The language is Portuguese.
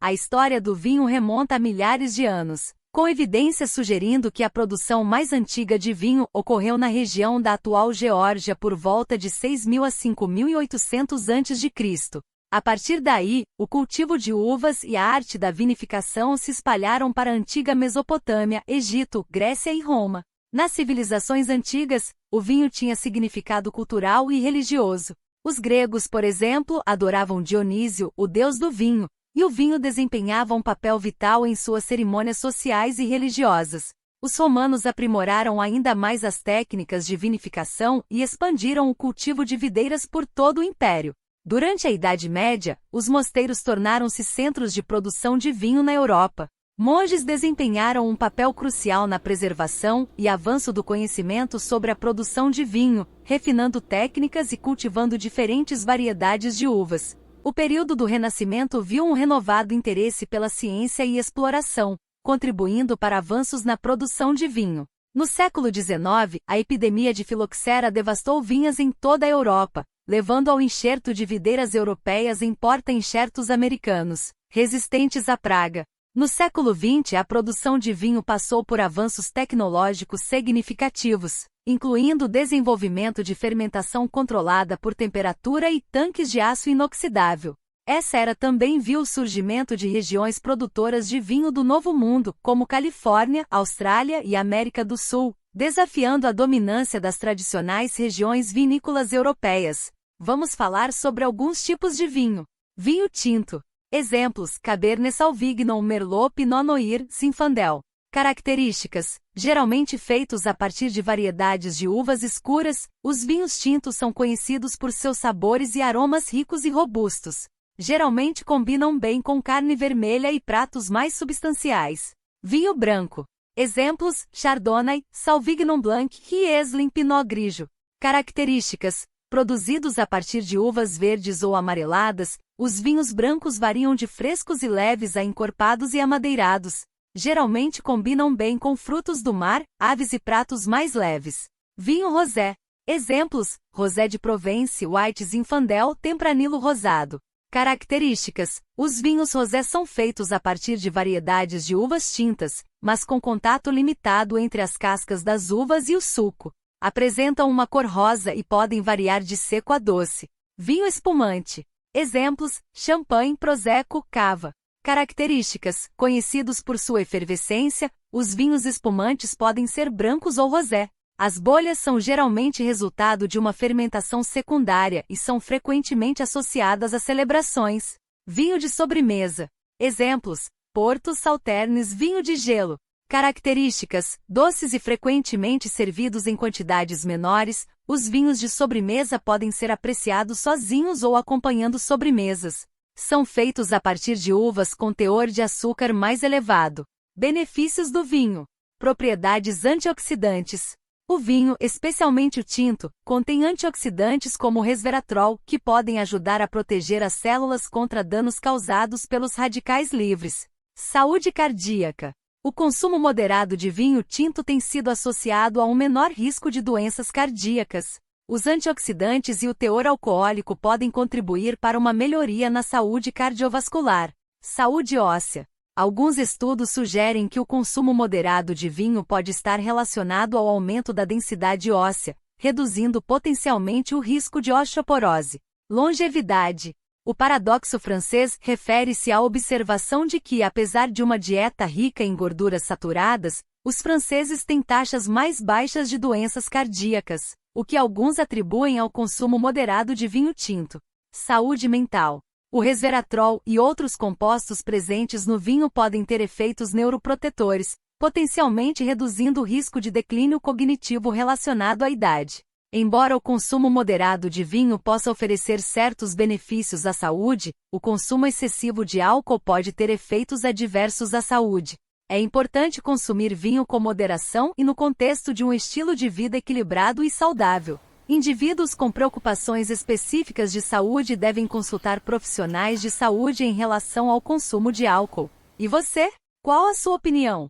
A história do vinho remonta a milhares de anos, com evidências sugerindo que a produção mais antiga de vinho ocorreu na região da atual Geórgia por volta de 6.000 a 5.800 a.C. A partir daí, o cultivo de uvas e a arte da vinificação se espalharam para a antiga Mesopotâmia, Egito, Grécia e Roma. Nas civilizações antigas, o vinho tinha significado cultural e religioso. Os gregos, por exemplo, adoravam Dionísio, o deus do vinho, e o vinho desempenhava um papel vital em suas cerimônias sociais e religiosas. Os romanos aprimoraram ainda mais as técnicas de vinificação e expandiram o cultivo de videiras por todo o império. Durante a Idade Média, os mosteiros tornaram-se centros de produção de vinho na Europa. Monges desempenharam um papel crucial na preservação e avanço do conhecimento sobre a produção de vinho, refinando técnicas e cultivando diferentes variedades de uvas. O período do Renascimento viu um renovado interesse pela ciência e exploração, contribuindo para avanços na produção de vinho. No século XIX, a epidemia de filoxera devastou vinhas em toda a Europa, levando ao enxerto de videiras europeias em porta-enxertos americanos, resistentes à praga. No século XX, a produção de vinho passou por avanços tecnológicos significativos, incluindo o desenvolvimento de fermentação controlada por temperatura e tanques de aço inoxidável. Essa era também viu o surgimento de regiões produtoras de vinho do Novo Mundo, como Califórnia, Austrália e América do Sul, desafiando a dominância das tradicionais regiões vinícolas europeias. Vamos falar sobre alguns tipos de vinho. Vinho tinto. Exemplos: Cabernet Sauvignon, Merlot, Pinot Noir, Zinfandel. Características: geralmente feitos a partir de variedades de uvas escuras, os vinhos tintos são conhecidos por seus sabores e aromas ricos e robustos. Geralmente combinam bem com carne vermelha e pratos mais substanciais. Vinho branco. Exemplos: Chardonnay, Sauvignon Blanc, Riesling, Pinot Grigio. Características: produzidos a partir de uvas verdes ou amareladas, os vinhos brancos variam de frescos e leves a encorpados e amadeirados. Geralmente combinam bem com frutos do mar, aves e pratos mais leves. Vinho rosé. Exemplos: Rosé de Provence, White Zinfandel, Tempranillo rosado. Características: os vinhos rosé são feitos a partir de variedades de uvas tintas, mas com contato limitado entre as cascas das uvas e o suco. Apresentam uma cor rosa e podem variar de seco a doce. Vinho espumante. Exemplos: champanhe, prosecco, cava. Características: conhecidos por sua efervescência, os vinhos espumantes podem ser brancos ou rosé. As bolhas são geralmente resultado de uma fermentação secundária e são frequentemente associadas a celebrações. Vinho de sobremesa. Exemplos: Porto, Sauternes, vinho de gelo. Características: doces e frequentemente servidos em quantidades menores, os vinhos de sobremesa podem ser apreciados sozinhos ou acompanhando sobremesas. São feitos a partir de uvas com teor de açúcar mais elevado. Benefícios do vinho. Propriedades antioxidantes. O vinho, especialmente o tinto, contém antioxidantes como o resveratrol, que podem ajudar a proteger as células contra danos causados pelos radicais livres. Saúde cardíaca. O consumo moderado de vinho tinto tem sido associado a um menor risco de doenças cardíacas. Os antioxidantes e o teor alcoólico podem contribuir para uma melhoria na saúde cardiovascular. Saúde óssea. Alguns estudos sugerem que o consumo moderado de vinho pode estar relacionado ao aumento da densidade óssea, reduzindo potencialmente o risco de osteoporose. Longevidade. O paradoxo francês refere-se à observação de que, apesar de uma dieta rica em gorduras saturadas, os franceses têm taxas mais baixas de doenças cardíacas, o que alguns atribuem ao consumo moderado de vinho tinto. Saúde mental. O resveratrol e outros compostos presentes no vinho podem ter efeitos neuroprotetores, potencialmente reduzindo o risco de declínio cognitivo relacionado à idade. Embora o consumo moderado de vinho possa oferecer certos benefícios à saúde, o consumo excessivo de álcool pode ter efeitos adversos à saúde. É importante consumir vinho com moderação e no contexto de um estilo de vida equilibrado e saudável. Indivíduos com preocupações específicas de saúde devem consultar profissionais de saúde em relação ao consumo de álcool. E você? Qual a sua opinião?